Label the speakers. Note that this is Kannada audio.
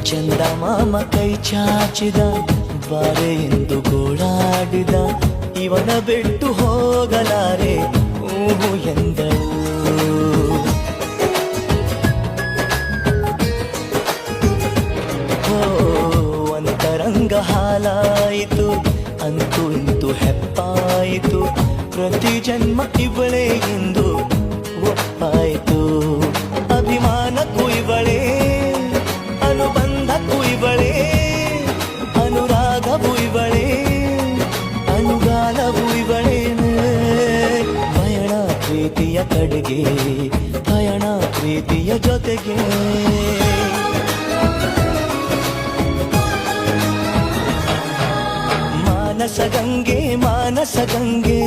Speaker 1: ಚಂದಮಾಮ ಕೈ ಚಾಚಿದ ಬಾರೆ ಎಂದು ಗೋಳಾಡಿದ ಇವನ ಬಿಟ್ಟು ಹೋಗಲಾರೆ ಊಹು ಎಂದಳು. ಅಂತರಂಗ ಹಾಲಾಯಿತು ಅಂತೂ ಇಂತೂ ಹೆಪ್ಪಾಯಿತು ಪ್ರತಿ ಜನ್ಮ ಇವಳೇ ಎಂದು ಒಪ್ಪಾಯಿತು. ಅಭಿಮಾನಕ್ಕೂ ಇವಳೇ ಅನುಬಂಧಕ್ಕೂ ಇವಳೇ ಅನುರಾಗವೂ ಇವಳೇ ಅನುಗಾಲವೂ ಇವಳೇ. ಪಯಣ ಪ್ರೀತಿಯ ಕಡೆಗೆ ಪಯಣ ಪ್ರೀತಿಯ ಜೊತೆಗೆ. ಮಾನಸ ಗಂಗೆ ಮಾನಸ ಗಂಗೆ